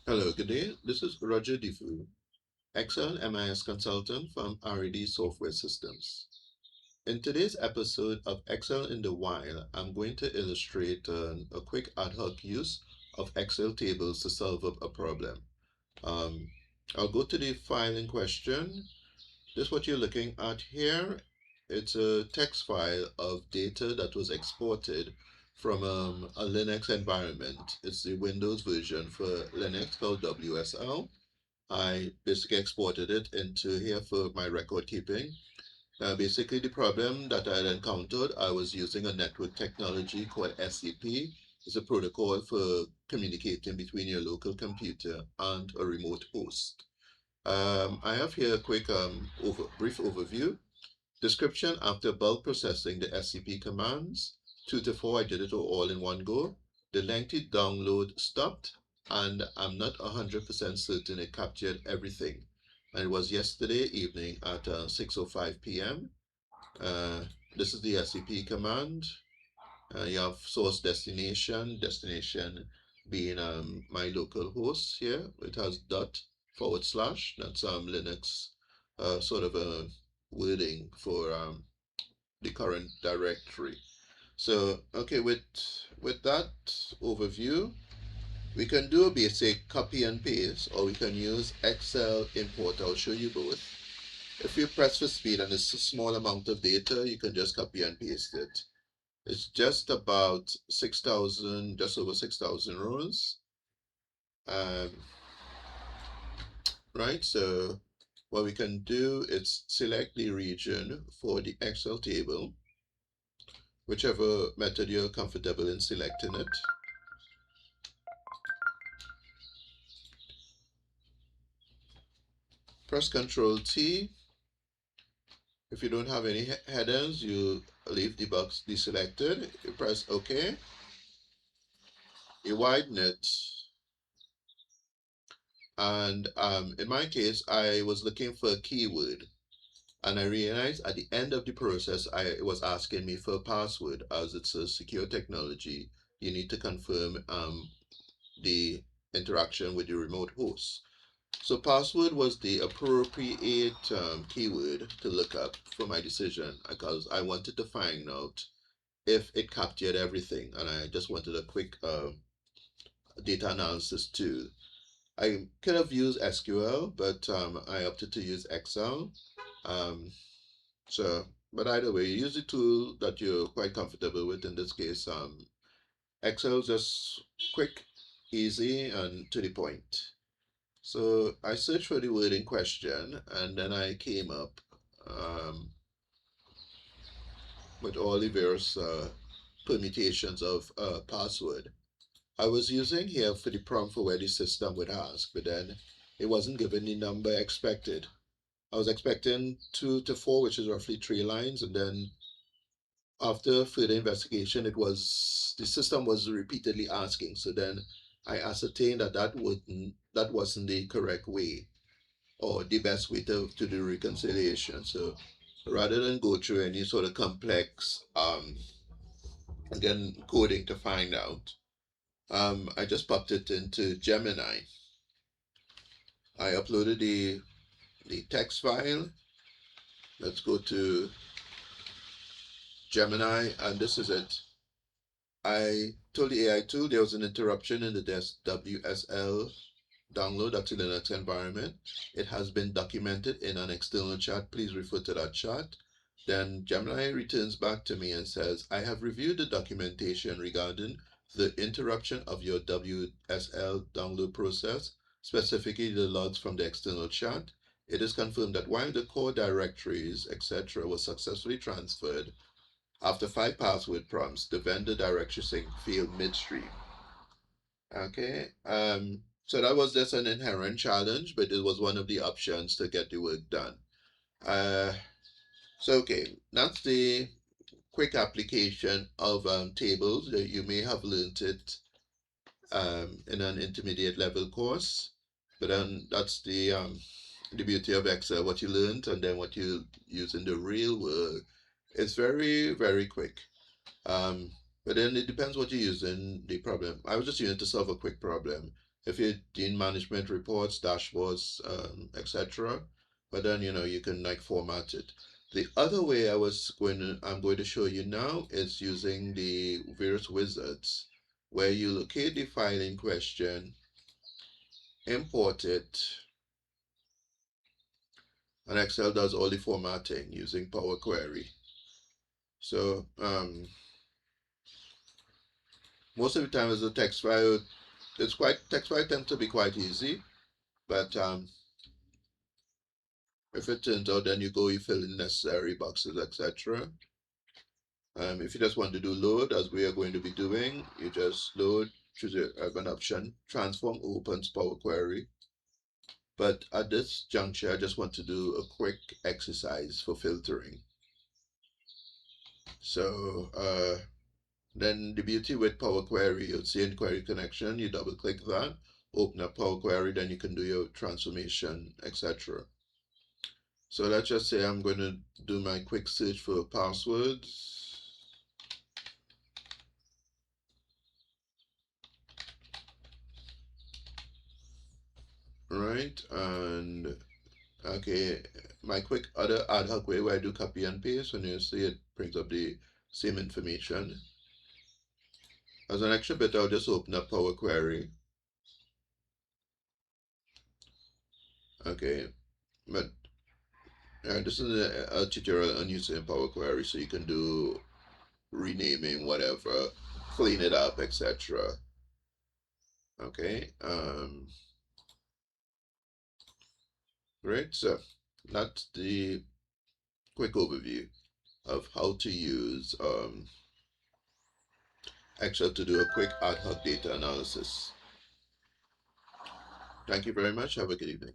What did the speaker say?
Hello, good day. This is Roger Difu, Excel MIS consultant from RED Software Systems. In today's episode of Excel in the Wild, I'm going to illustrate a quick ad hoc use of Excel tables to solve a problem. Um, I'll go to the file in question. This is what you're looking at here. It's a text file of data that was exported from a Linux environment. It's the Windows version for Linux called WSL. I basically exported it into here for my record keeping. Basically, the problem that I had encountered, I was using a network technology called SCP. It's a protocol for communicating between your local computer and a remote host. I have here a quick brief overview. Description: after bulk processing the SCP commands, 2 to 4, I did it all in one go. The lengthy download stopped, and I'm not 100% certain it captured everything. And it was yesterday evening at 6:05 p.m. Uh, this is the SCP command. You have source destination being my local host here. It has dot forward slash. That's Linux sort of a wording for the current directory. So, okay, with that overview, we can do a basic copy and paste, or we can use Excel import. I'll show you both. If you press for speed and it's a small amount of data, you can just copy and paste it. It's just about 6,000, just over 6,000 rows. Um, right, so what we can do is select the region for the Excel table, whichever method you're comfortable in selecting it. Press Ctrl T. If you don't have any headers, you leave the box deselected. You press OK. You widen it. And in my case, I was looking for a keyword. And I realized at the end of the process, it was asking me for a password. As it's a secure technology, you need to confirm the interaction with the remote host. So password was the appropriate keyword to look up for my decision because I wanted to find out if it captured everything, and I just wanted a quick data analysis too. I could have used SQL, but I opted to use Excel. Um, so, but either way, use the tool that you're quite comfortable with. In this case, Excel, just quick, easy, and to the point. So I searched for the word in question, and then I came up um, with all the various permutations of password. I was using here for the prompt for where the system would ask, but then it wasn't given the number expected. I was expecting 2 to 4, which is roughly 3 lines, and then after further investigation, the system was repeatedly asking. So then I ascertained that that wasn't the correct way or the best way to do reconciliation. So rather than go through any sort of complex again coding to find out, I just popped it into Gemini. I uploaded the text file. Let's go to Gemini, and this is it. I told the AI tool there was an interruption in the WSL download, that's a Linux environment. It has been documented in an external chat. Please refer to that chat. Then Gemini returns back to me and says, I have reviewed the documentation regarding the interruption of your WSL download process, specifically the logs from the external chat. It is confirmed that while the core directories, etc., was successfully transferred, after 5 password prompts, the vendor directory sync failed midstream. Okay. So that was just an inherent challenge, but it was one of the options to get the work done. Uh, so okay, that's the quick application of tables. You may have learned it in an intermediate level course, but then that's the beauty of Excel. What you learned and then what you use in the real world is very, very quick. Um, but then it depends what you're using the problem. I was just using it to solve a quick problem. if you're doing management reports, dashboards, etc. But then you can like format it. The other way I'm going to show you now is using the various wizards where you locate the file in question, import it, and Excel does all the formatting using Power Query. So most of the time as a text file, text file tends to be quite easy, but if it turns out, then you fill in necessary boxes, etc. If you just want to do load, as we are going to be doing, you just load, choose an option, transform opens Power Query. But at this juncture, I just want to do a quick exercise for filtering. So then the beauty with Power Query, you'll see in Query Connection, you double click that, open up Power Query, then you can do your transformation, etc. So let's just say I'm going to do my quick search for passwords. Right, and okay, my quick other ad hoc way where I do copy and paste, when you see it brings up the same information. As an extra bit, I'll just open up Power Query. Okay, but this is a tutorial on using Power Query, so you can do renaming, whatever, clean it up, etc. Okay, great. So that's the quick overview of how to use Excel to do a quick ad hoc data analysis. Thank you very much. Have a good evening.